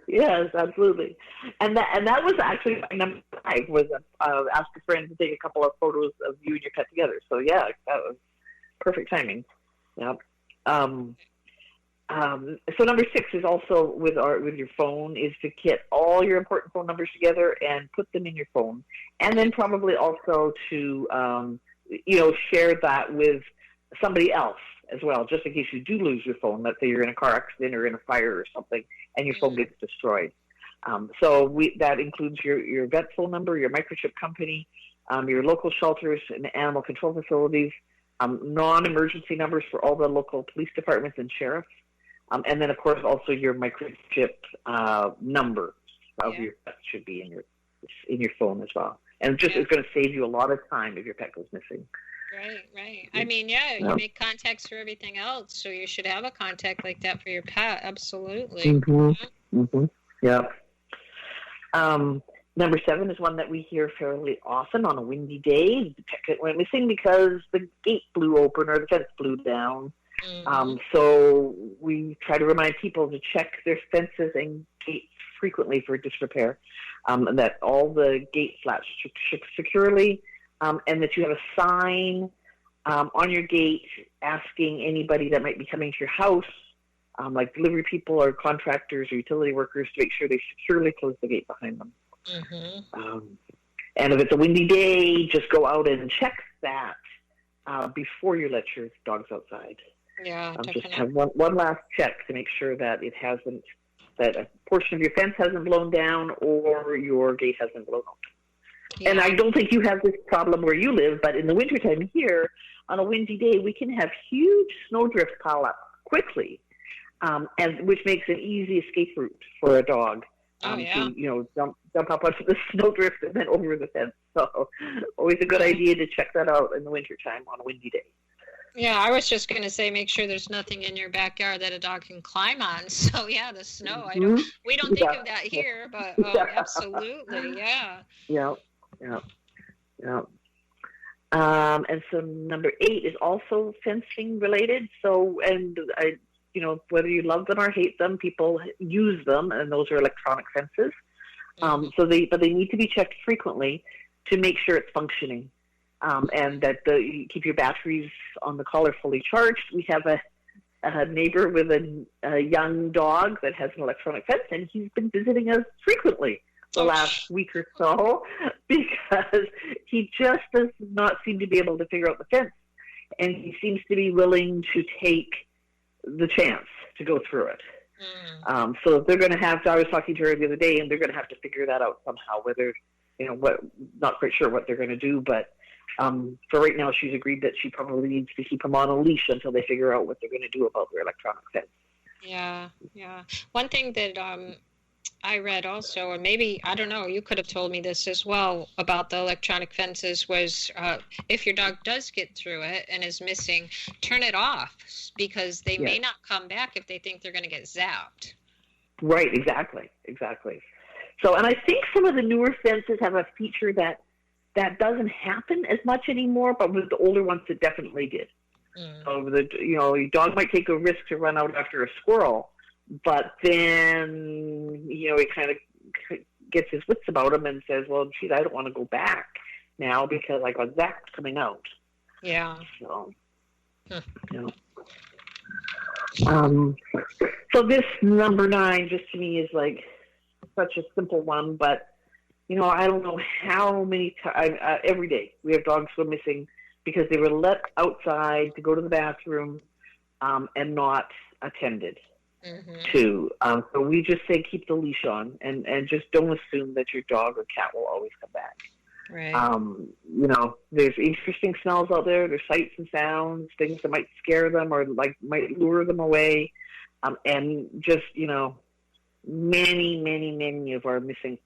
Yes, absolutely. And that was actually my number 5 was ask a friend to take a couple of photos of you and your pet together. So yeah, that was perfect timing. Yeah. Um, so number 6 is also with your phone is to get all your important phone numbers together and put them in your phone, and then probably also to share that with somebody else as well, just in case you do lose your phone. Let's say you're in a car accident or in a fire or something, and your phone gets destroyed. That includes your vet phone number, your microchip company, your local shelters and animal control facilities, non-emergency numbers for all the local police departments and sheriffs, and then of course also your microchip number of your pet should be in your phone as well. And it's going to save you a lot of time if your pet goes missing. Right. I mean, you make contacts for everything else, so you should have a contact like that for your pet. Absolutely. Mm-hmm. Mm-hmm. Yeah. Number 7 is one that we hear fairly often on a windy day. The pet went missing because the gate blew open or the fence blew down. Mm-hmm. So we try to remind people to check their fences and gates frequently for disrepair, and that all the gate slats should securely, and that you have a sign on your gate asking anybody that might be coming to your house, like delivery people or contractors or utility workers, to make sure they securely close the gate behind them. Mm-hmm. And if it's a windy day, just go out and check that before you let your dogs outside. Yeah, just have one last check to make sure that that a portion of your fence hasn't blown down or your gate hasn't blown out. Yeah. And I don't think you have this problem where you live, but in the wintertime here, on a windy day, we can have huge snowdrifts pile up quickly, which makes an easy escape route for a dog to jump up onto the snowdrift and then over the fence. So always a good idea to check that out in the wintertime on a windy day. Yeah, I was just going to say, make sure there's nothing in your backyard that a dog can climb on. So yeah, the snow. We don't think of that here, but absolutely, yeah. Yeah. And so number 8 is also fencing related. So, whether you love them or hate them, people use them, and those are electronic fences. Mm-hmm. But they need to be checked frequently to make sure it's functioning. And that you keep your batteries on the collar fully charged. We have a neighbor with a young dog that has an electronic fence, and he's been visiting us frequently the last week or so because he just does not seem to be able to figure out the fence, and he seems to be willing to take the chance to go through it. So they're going to have to, I was talking to her the other day, and they're going to have to figure that out somehow, whether, not quite sure what they're going to do, but for right now, she's agreed that she probably needs to keep them on a leash until they figure out what they're going to do about their electronic fence. Yeah. One thing that I read also, or maybe, I don't know, you could have told me this as well about the electronic fences, was if your dog does get through it and is missing, turn it off, because they may not come back if they think they're going to get zapped. Right, exactly. So, and I think some of the newer fences have a feature that doesn't happen as much anymore, but with the older ones, it definitely did. So your dog might take a risk to run out after a squirrel, but then he kind of gets his wits about him and says, "Well, geez, I don't want to go back now because I got zapped coming out." Yeah. So, so this number 9 just to me is like such a simple one, but. I don't know how many times, every day, we have dogs go missing because they were let outside to go to the bathroom and not attended to. So we just say keep the leash on and just don't assume that your dog or cat will always come back. Right. There's interesting smells out there. There's sights and sounds, things that might scare them or might lure them away. And just, many, many, many of our missing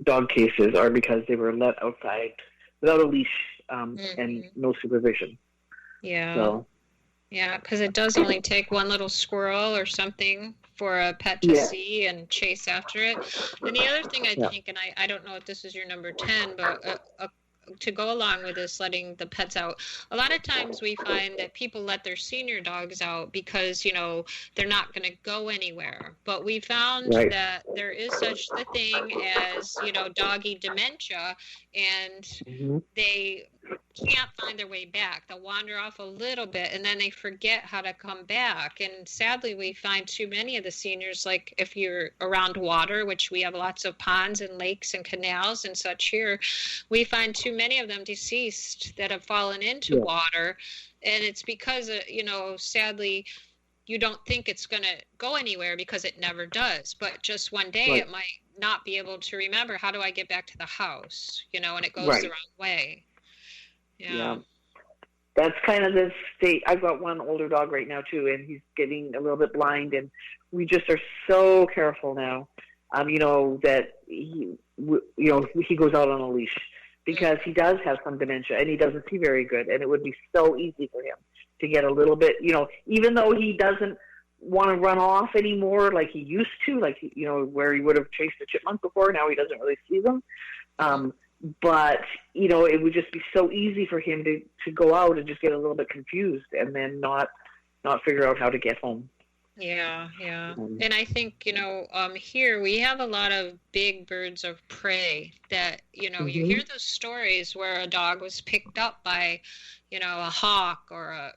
dog cases are because they were let outside without a leash and no supervision. Yeah. So, yeah, because it does only take one little squirrel or something for a pet to see and chase after it. And the other thing I think, and I don't know if this is your number 10, but to go along with this, letting the pets out, a lot of times we find that people let their senior dogs out because, they're not going to go anywhere. But we found Right. that there is such a thing as, doggy dementia, and Mm-hmm. they can't find their way back. They'll wander off a little bit and then they forget how to come back. And sadly, we find too many of the seniors, like if you're around water, which we have lots of ponds and lakes and canals and such here, we find too many of them deceased that have fallen into water. And it's because, sadly, you don't think it's going to go anywhere because it never does. But just one day it might not be able to remember, how do I get back to the house? And it goes the wrong way. Yeah. That's kind of the state. I've got one older dog right now too, and he's getting a little bit blind, and we just are so careful now. That he goes out on a leash because he does have some dementia and he doesn't see very good, and it would be so easy for him to get a little bit, even though he doesn't want to run off anymore like he used to, like where he would have chased a chipmunk before. Now he doesn't really see them. But, it would just be so easy for him to go out and just get a little bit confused and then not figure out how to get home. Yeah. And I think, here we have a lot of big birds of prey that, you hear those stories where a dog was picked up by, a hawk or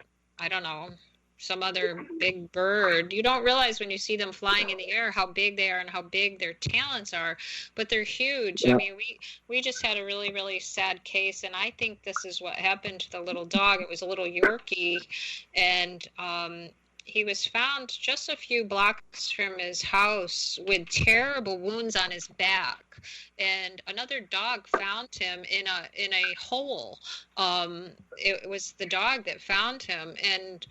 some other big bird. You don't realize when you see them flying in the air how big they are and how big their talons are, but they're huge. I mean, we just had a really, really sad case, and I think this is what happened to the little dog. It was a little Yorkie, and he was found just a few blocks from his house with terrible wounds on his back, and another dog found him in a hole. It was the dog that found him, and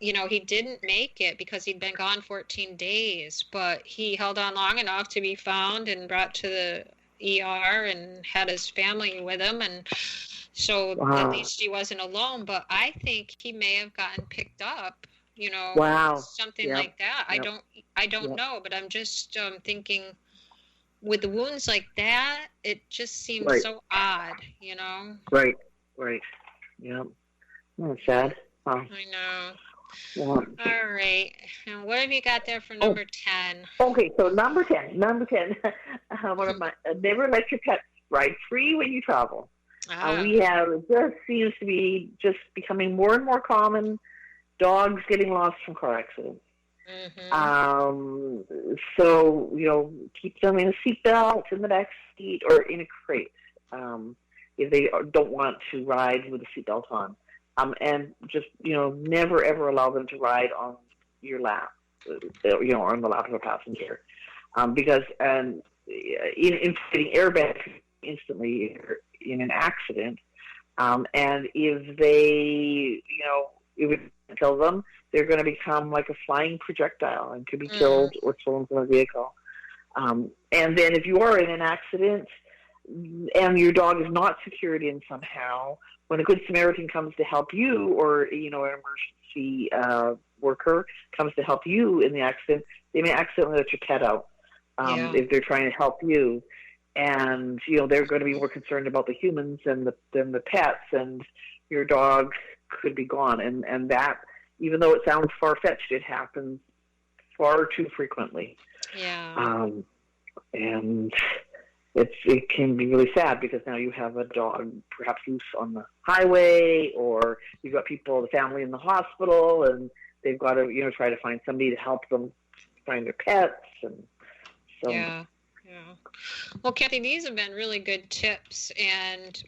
he didn't make it because he'd been gone 14 days, but he held on long enough to be found and brought to the ER and had his family with him. And so at least he wasn't alone, but I think he may have gotten picked up, something like that. I don't know, but I'm just thinking with the wounds like that, it just seems so odd, Right. Yeah. That's sad. Huh. I know. Yeah. All right. And what have you got there for number 10? Okay, so number 10, one of my, never let your pets ride free when you travel. It just seems to be just becoming more and more common, dogs getting lost from car accidents. So, keep them in a seatbelt in the back seat or in a crate if they don't want to ride with a seatbelt on. And just, never, ever allow them to ride on your lap, or on the lap of a passenger. Because in inflating airbags instantly in an accident, and if they, it would kill them, they're going to become like a flying projectile and could be killed or thrown from a vehicle. And then if you are in an accident and your dog is not secured in somehow, when a Good Samaritan comes to help you, or an emergency worker comes to help you in the accident, they may accidentally let your pet out if they're trying to help you, and they're going to be more concerned about the humans than the pets, and your dog could be gone. And that, even though it sounds far-fetched, it happens far too frequently. Yeah. And it can be really sad because now you have a dog perhaps loose on the highway, or you've got the family in the hospital, and they've got to, try to find somebody to help them find their pets. And so. Yeah. Well, Kathy, these have been really good tips, and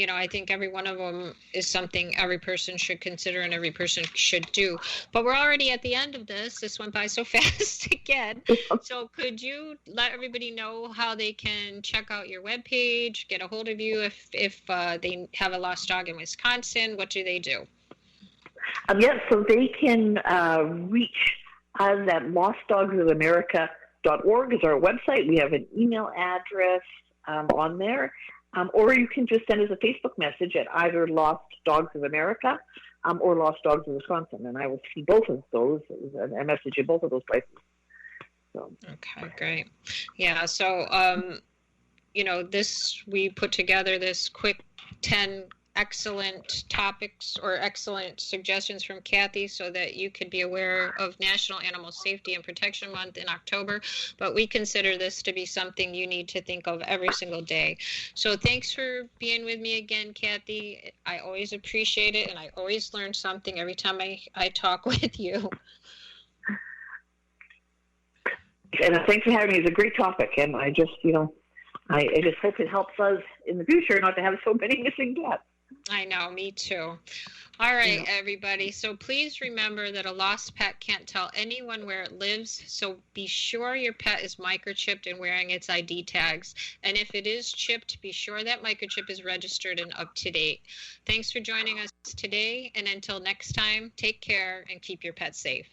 I think every one of them is something every person should consider and every person should do. But we're already at the end of this. This went by so fast again. So could you let everybody know how they can check out your webpage, get a hold of you if they have a lost dog in Wisconsin? What do they do? So they can reach us at lostdogsofamerica.org is our website. We have an email address on there. Or you can just send us a Facebook message at either Lost Dogs of America or Lost Dogs of Wisconsin, and I will see both of those and message in both of those places. So. Okay, great. Yeah, so, we put together this quick 10 excellent topics or excellent suggestions from Kathy so that you could be aware of National Animal Safety and Protection Month in October. But we consider this to be something you need to think of every single day. So thanks for being with me again, Kathy. I always appreciate it, and I always learn something every time I talk with you. And thanks for having me. It's a great topic, and I just hope it helps us in the future not to have so many missing cats. I know, me too. All right, everybody. So please remember that a lost pet can't tell anyone where it lives. So be sure your pet is microchipped and wearing its ID tags. And if it is chipped, be sure that microchip is registered and up to date. Thanks for joining us today. And until next time, take care and keep your pet safe.